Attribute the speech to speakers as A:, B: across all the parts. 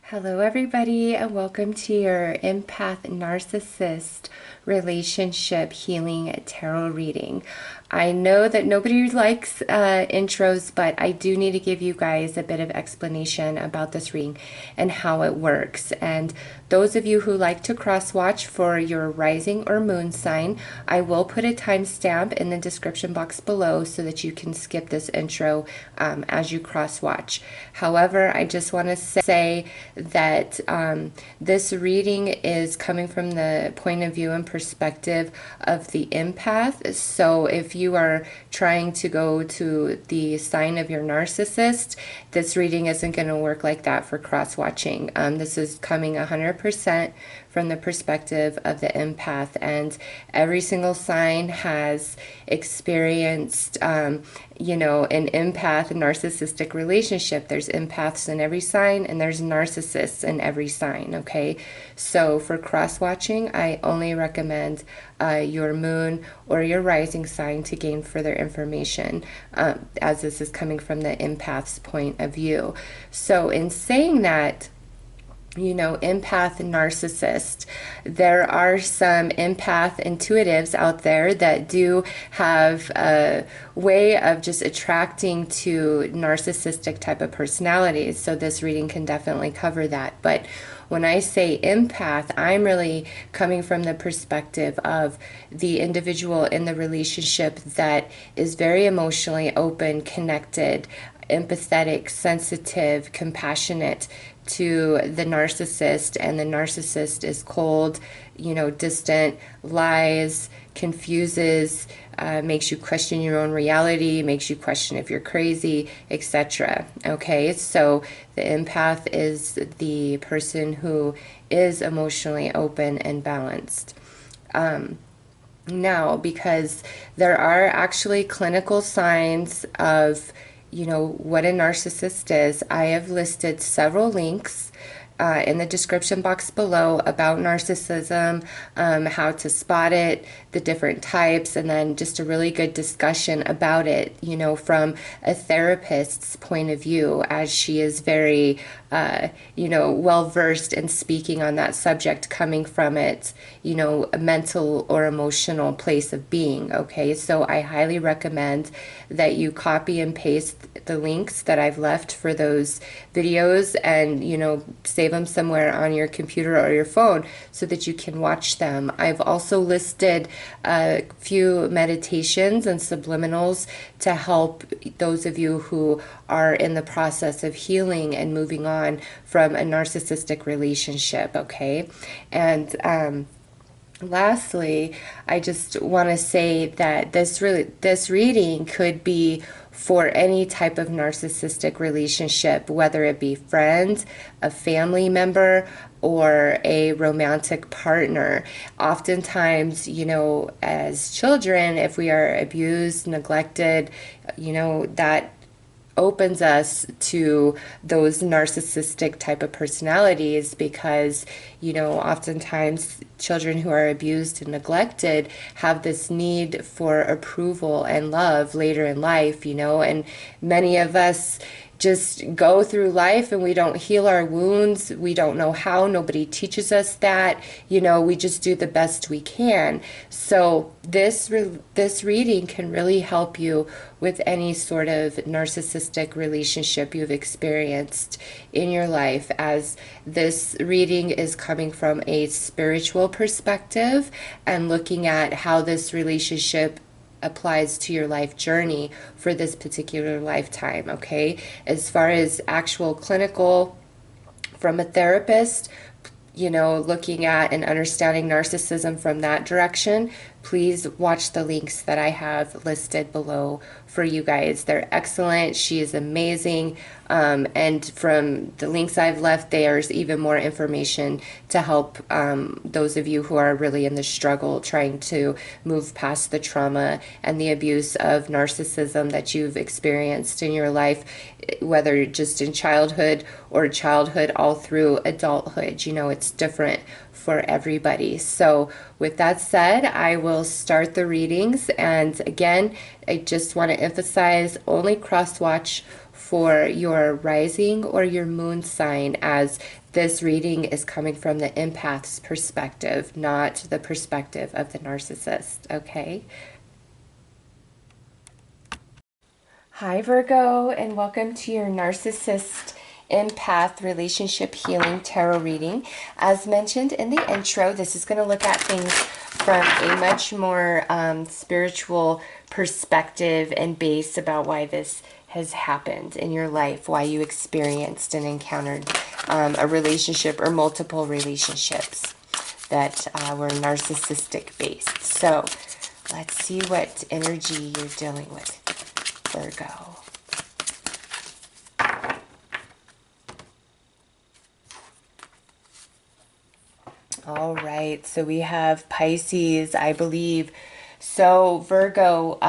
A: Hello, everybody, and welcome to your Empath Narcissist Relationship Healing Tarot reading. I know that nobody likes intros, but I do need to give you guys a bit of explanation about this reading and how it works. And those of you who like to cross-watch for your rising or moon sign, I will put a timestamp in the description box below so that you can skip this intro as you cross-watch. However, I just want to say that this reading is coming from the point of view and perspective of the empath. So if you are trying to go to the sign of your narcissist, this reading isn't going to work like that for cross-watching. This is coming 100% from the perspective of the empath, and every single sign has experienced an empath narcissistic relationship. There's empaths in every sign and there's narcissists in every sign, okay? So for cross-watching, I only recommend your moon or your rising sign to gain further information, as this is coming from the empath's point of view. So in saying that, empath narcissist, there are some empath intuitives out there that do have a way of just attracting to narcissistic type of personalities. So this reading can definitely cover that. But when I say empath, I'm really coming from the perspective of the individual in the relationship that is very emotionally open, connected, empathetic, sensitive, compassionate to the narcissist, and the narcissist is cold, distant, lies, confuses, makes you question your own reality, makes you question if you're crazy, etc. Okay, so the empath is the person who is emotionally open and balanced. Now, because there are actually clinical signs of what a narcissist is, I have listed several links in the description box below about narcissism, how to spot it, the different types, and then just a really good discussion about it, from a therapist's point of view, as she is very, well versed in speaking on that subject, coming from it, a mental or emotional place of being. Okay, so I highly recommend that you copy and paste the links that I've left for those videos and, save them somewhere on your computer or your phone so that you can watch them. I've also listed a few meditations and subliminals to help those of you who are in the process of healing and moving on from a narcissistic relationship, okay? And lastly, I just want to say that this reading could be for any type of narcissistic relationship, whether it be friends, a family member, or a romantic partner. Oftentimes, as children, if we are abused, neglected, that opens us to those narcissistic type of personalities, because oftentimes children who are abused and neglected have this need for approval and love later in life, and many of us just go through life and we don't heal our wounds. We don't know how. Nobody teaches us that. We just do the best we can. So this reading can really help you with any sort of narcissistic relationship you've experienced in your life, as this reading is coming from a spiritual perspective and looking at how this relationship applies to your life journey for this particular lifetime, okay? As far as actual clinical from a therapist, looking at and understanding narcissism from that direction, please watch the links that I have listed below for you guys. They're excellent. She is amazing. And from the links I've left, there's even more information to help those of you who are really in the struggle, trying to move past the trauma and the abuse of narcissism that you've experienced in your life, whether just in childhood or childhood all through adulthood. It's different for everybody. So with that said, I will start the readings. And again, I just want to emphasize only cross-watch for your rising or your moon sign, as this reading is coming from the empath's perspective, not the perspective of the narcissist, okay? Hi Virgo, and welcome to your Narcissist Empath Relationship Healing Tarot reading. As mentioned in the intro, this is going to look at things from a much more spiritual perspective and base about why this has happened in your life, why you experienced and encountered a relationship or multiple relationships that were narcissistic based. So let's see what energy you're dealing with, Virgo. All right, so we have Pisces, I believe. So Virgo,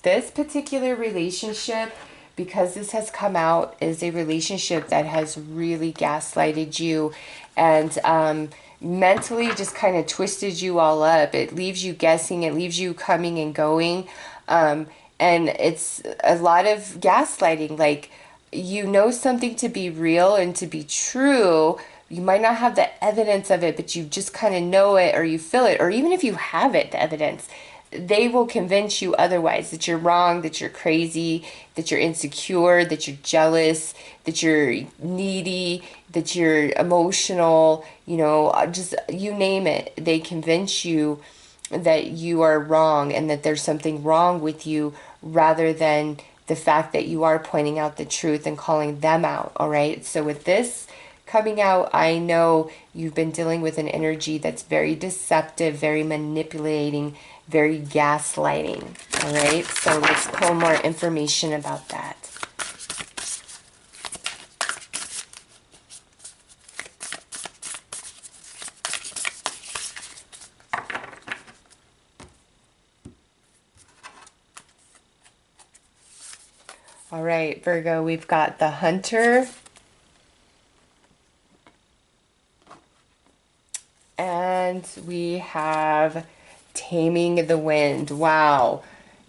A: this particular relationship, because this has come out, is a relationship that has really gaslighted you and mentally just kind of twisted you all up. It leaves you guessing, it leaves you coming and going. And it's a lot of gaslighting, like you know something to be real and to be true. You might not have the evidence of it, but you just kind of know it, or you feel it, or even if you have it, the evidence, they will convince you otherwise, that you're wrong, that you're crazy, that you're insecure, that you're jealous, that you're needy, that you're emotional, you know, just you name it. They convince you that you are wrong and that there's something wrong with you, rather than the fact that you are pointing out the truth and calling them out. All right. So with this coming out, I know you've been dealing with an energy that's very deceptive, very manipulating, very gaslighting. All right. So let's pull more information about that. All right, Virgo, we've got the Hunter and we have Taming the Wind. Wow.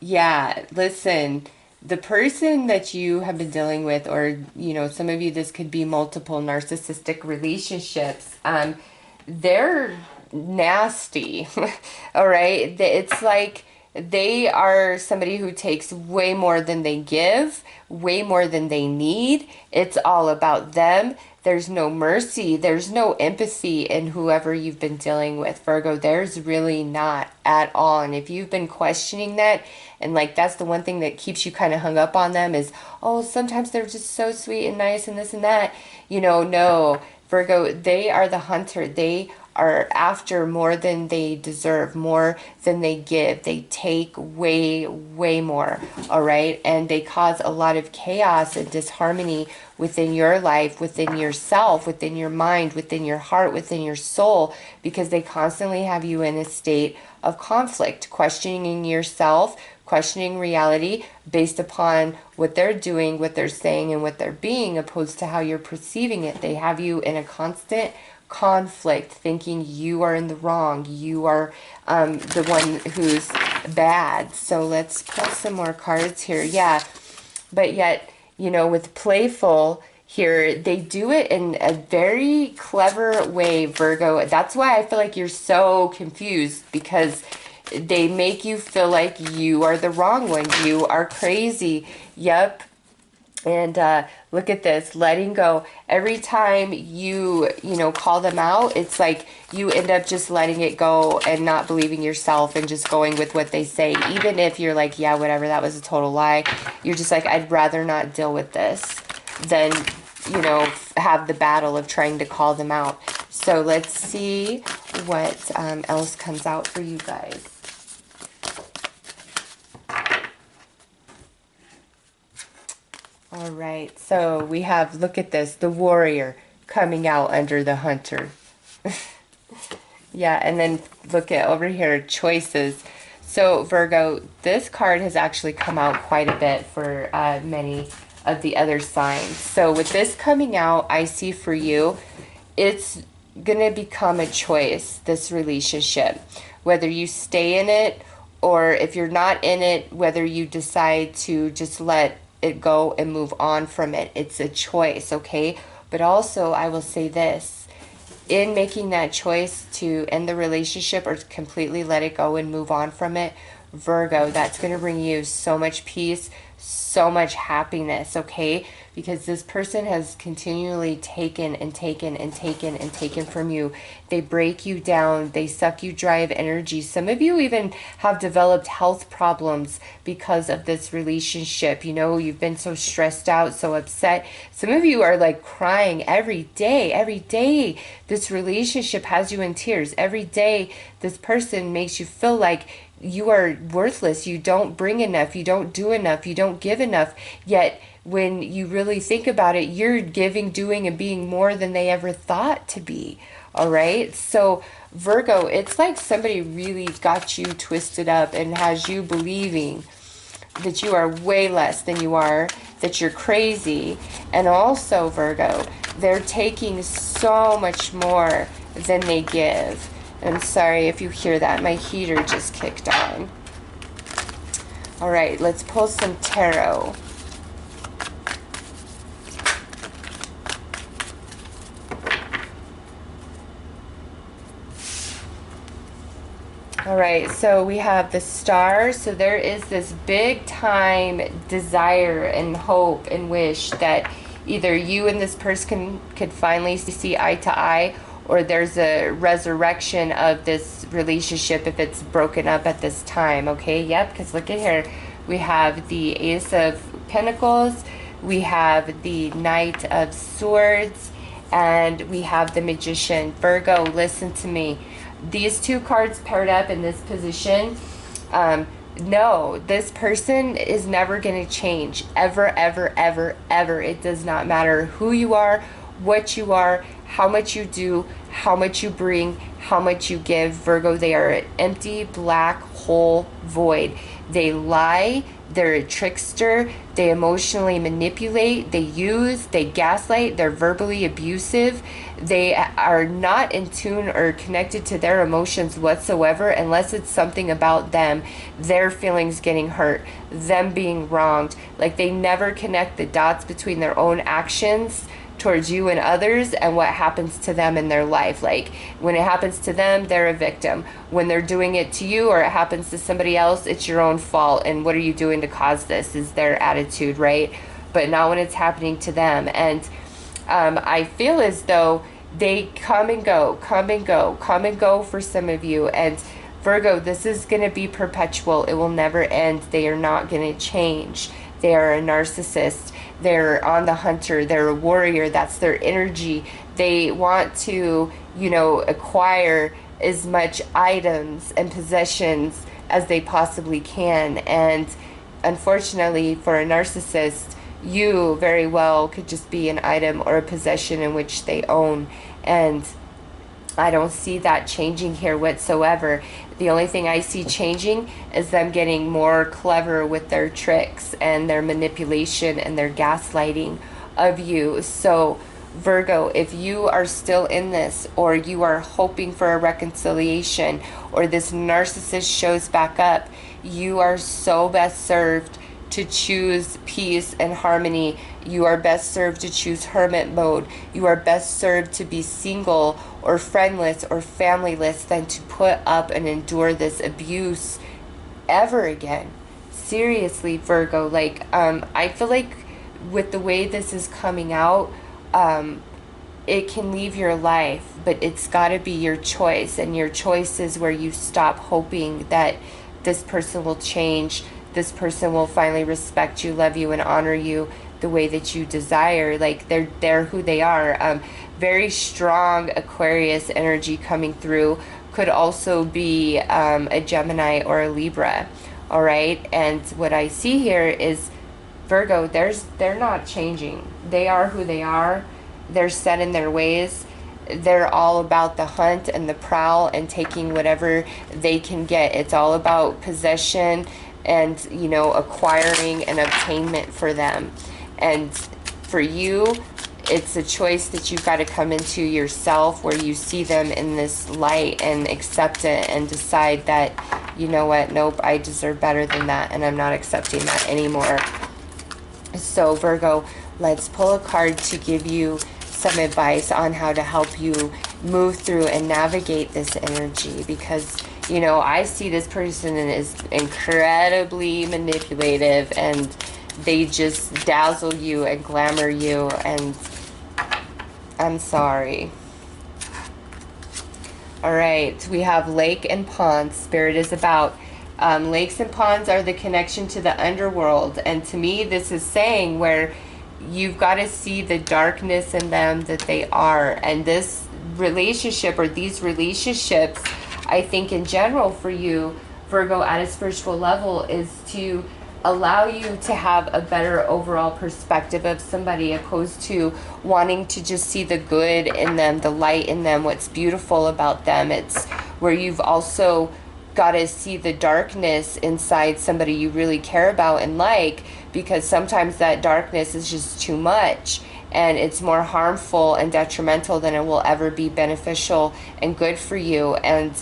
A: Yeah, listen, the person that you have been dealing with, or, you know, some of you, this could be multiple narcissistic relationships. They're nasty. All right. It's like they are somebody who takes way more than they give, way more than they need. It's all about them. There's no mercy. There's no empathy in whoever you've been dealing with, Virgo. There's really not at all. And if you've been questioning that, and like that's the one thing that keeps you kind of hung up on them is, oh, sometimes they're just so sweet and nice and this and that. You know, no, Virgo, they are the hunter. They are after more than they deserve, more than they give. They take way, way more, all right? And they cause a lot of chaos and disharmony within your life, within yourself, within your mind, within your heart, within your soul, because they constantly have you in a state of conflict, questioning yourself, questioning reality based upon what they're doing, what they're saying, and what they're being, opposed to how you're perceiving it. They have you in a constant conflict, thinking you are in the wrong, you are the one who's bad. So let's pull some more cards here. Yeah, but yet, you know, with playful here, they do it in a very clever way, Virgo. That's why I feel like you're so confused, because they make you feel like you are the wrong one, you are crazy. Yep. And look at this, letting go. Every time you know, call them out, it's like you end up just letting it go and not believing yourself and just going with what they say. Even if you're like, yeah, whatever, that was a total lie. You're just like, I'd rather not deal with this than, you know, have the battle of trying to call them out. So let's see what else comes out for you guys. All right, so we have, look at this, the warrior coming out under the hunter. Yeah, and then look at over here, choices. So Virgo, this card has actually come out quite a bit for many of the other signs. So with this coming out, I see for you, it's going to become a choice, this relationship. Whether you stay in it, or if you're not in it, whether you decide to just let it go and move on from it. It's a choice, okay? But also, I will say this. In making that choice to end the relationship or completely let it go and move on from it, Virgo, that's going to bring you so much peace, so much happiness, okay? Because this person has continually taken and taken and taken and taken from you. They break you down. They suck you dry of energy. Some of you even have developed health problems because of this relationship. You know, you've been so stressed out, so upset. Some of you are like crying every day. Every day this relationship has you in tears. Every day this person makes you feel like you are worthless. You don't bring enough. You don't do enough. You don't give enough. Yet when you really think about it, you're giving, doing, and being more than they ever thought to be. All right. So Virgo, it's like somebody really got you twisted up and has you believing that you are way less than you are, that you're crazy. And also, Virgo, they're taking so much more than they give. I'm sorry if you hear that. My heater just kicked on. All right, let's pull some tarot. All right, so we have the Star. So there is this big time desire and hope and wish that either you and this person could finally see eye to eye, or there's a resurrection of this relationship if it's broken up at this time, okay? Yep, because look at here. We have the Ace of Pentacles, we have the Knight of Swords, and we have the Magician. Virgo, listen to me. These two cards paired up in this position, no, this person is never going to change. Ever, ever, ever, ever. It does not matter who you are, what you are, how much you do, how much you bring, how much you give. Virgo, they are an empty black hole void. They lie, they're a trickster, they emotionally manipulate, they use, they gaslight, they're verbally abusive. They are not in tune or connected to their emotions whatsoever unless it's something about them, their feelings getting hurt, them being wronged. Like they never connect the dots between their own actions towards you and others and what happens to them in their life. Like when it happens to them, they're a victim. When they're doing it to you or it happens to somebody else, it's your own fault. And what are you doing to cause this is their attitude, right? But not when it's happening to them. And I feel as though they come and go, come and go, come and go for some of you. And Virgo, this is going to be perpetual. It will never end. They are not going to change. They are a narcissist. They're on the hunter. They're a warrior. That's their energy. They want to, you know, acquire as much items and possessions as they possibly can. And unfortunately for a narcissist, you very well could just be an item or a possession in which they own. And I don't see that changing here whatsoever. The only thing I see changing is them getting more clever with their tricks and their manipulation and their gaslighting of you. So Virgo, if you are still in this, or you are hoping for a reconciliation, or this narcissist shows back up, you are so best served to choose peace and harmony. You are best served to choose hermit mode. You are best served to be single or friendless or familyless than to put up and endure this abuse ever again. Seriously, Virgo, like I feel like with the way this is coming out, it can leave your life, but it's got to be your choice, and your choice is where you stop hoping that this person will change. This person will finally respect you, love you, and honor you the way that you desire. Like they're who they are. Very strong Aquarius energy coming through. Could also be a Gemini or a Libra. All right. And what I see here is Virgo. They're not changing. They are who they are. They're set in their ways. They're all about the hunt and the prowl and taking whatever they can get. It's all about possession and, you know, acquiring and obtainment for them. And for you, it's a choice that you've got to come into yourself, where you see them in this light and accept it and decide that, you know what, nope, I deserve better than that, and I'm not accepting that anymore. So Virgo, let's pull a card to give you some advice on how to help you move through and navigate this energy, because you know, I see this person is incredibly manipulative, and they just dazzle you and glamour you, and I'm sorry. All right, we have lake and pond. Spirit is about lakes and ponds are the connection to the underworld, and to me this is saying where you've got to see the darkness in them that they are. And this relationship, or these relationships, I think in general for you, Virgo, at a spiritual level, is to allow you to have a better overall perspective of somebody, opposed to wanting to just see the good in them, the light in them, what's beautiful about them. It's where you've also got to see the darkness inside somebody you really care about and like, because sometimes that darkness is just too much, and it's more harmful and detrimental than it will ever be beneficial and good for you. And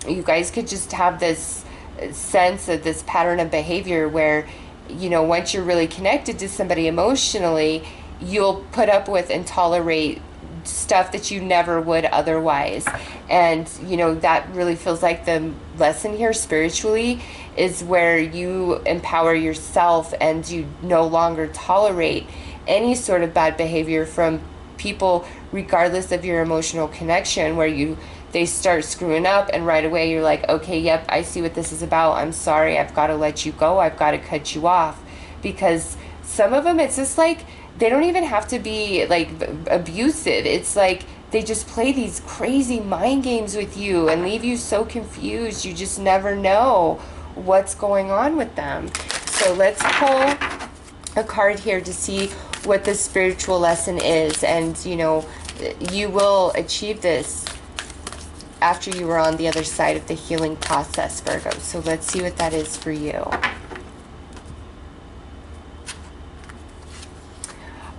A: you guys could just have this sense of this pattern of behavior where, you know, once you're really connected to somebody emotionally, you'll put up with and tolerate stuff that you never would otherwise. And you know, that really feels like the lesson here spiritually is where you empower yourself and you no longer tolerate any sort of bad behavior from people, regardless of your emotional connection, where they start screwing up and right away you're like, okay, yep, I see what this is about. I'm sorry, I've got to let you go. I've got to cut you off. Because some of them, it's just like, they don't even have to be like abusive. It's like they just play these crazy mind games with you and leave you so confused. You just never know what's going on with them. So let's pull a card here to see what the spiritual lesson is. And you know, you will achieve this after you were on the other side of the healing process, Virgo. So let's see what that is for you.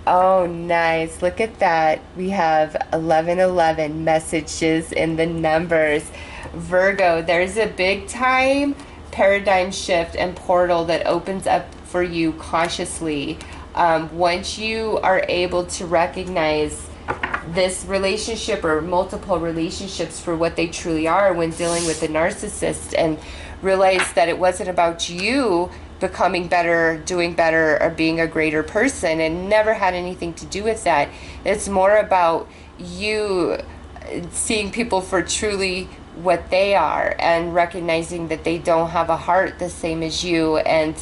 A: Oh, nice. Look at that. We have 1111 messages in the numbers. Virgo, there's a big time paradigm shift and portal that opens up for you consciously. Once you are able to recognize this relationship or multiple relationships for what they truly are when dealing with a narcissist, and realize that it wasn't about you becoming better, doing better, or being a greater person, and never had anything to do with that. It's more about you seeing people for truly what they are and recognizing that they don't have a heart the same as you. And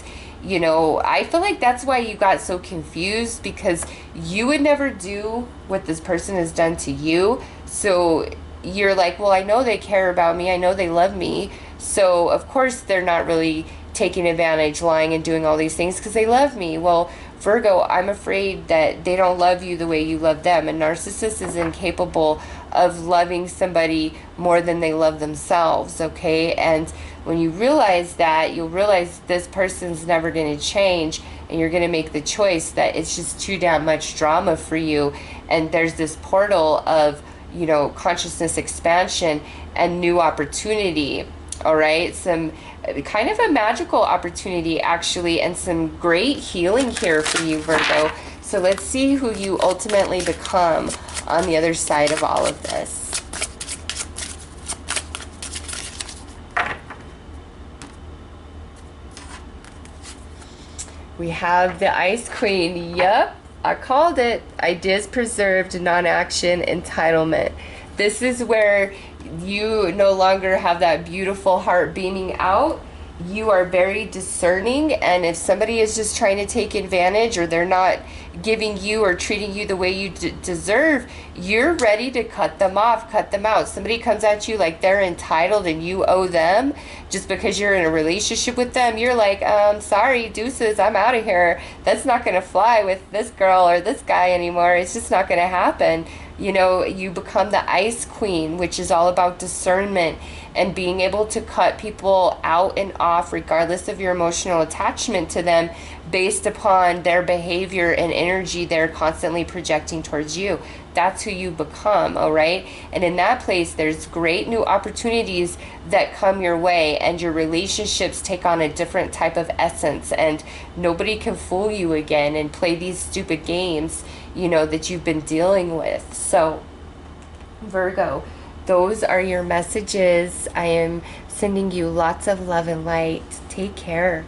A: you know, I feel like that's why you got so confused, because you would never do what this person has done to you. So you're like, well, I know they care about me, I know they love me, so of course they're not really taking advantage, lying and doing all these things because they love me. Well, Virgo, I'm afraid that they don't love you the way you love them. A narcissist is incapable of loving somebody more than they love themselves, okay? And when you realize that, you'll realize this person's never going to change, and you're going to make the choice that it's just too damn much drama for you. And there's this portal of, you know, consciousness expansion and new opportunity, all right? Some kind of a magical opportunity, actually, and some great healing here for you, Virgo. So let's see who you ultimately become on the other side of all of this. We have the Ice Queen. Yep, I called it. Ideas preserved, non-action, entitlement. This is where you no longer have that beautiful heart beaming out. You are very discerning, and if somebody is just trying to take advantage, or they're not giving you or treating you the way you deserve, you're ready to cut them off, cut them out. Somebody comes at you like they're entitled and you owe them just because you're in a relationship with them, you're like, sorry, deuces, I'm out of here. That's not going to fly with this girl or this guy anymore. It's just not going to happen. You know, you become the Ice Queen, which is all about discernment and being able to cut people out and off regardless of your emotional attachment to them, based upon their behavior and energy they're constantly projecting towards you. that's who you become, all right? And in that place, there's great new opportunities that come your way, and your relationships take on a different type of essence, and nobody can fool you again and play these stupid games, you know, that you've been dealing with. So, Virgo, those are your messages. I am sending you lots of love and light. Take care.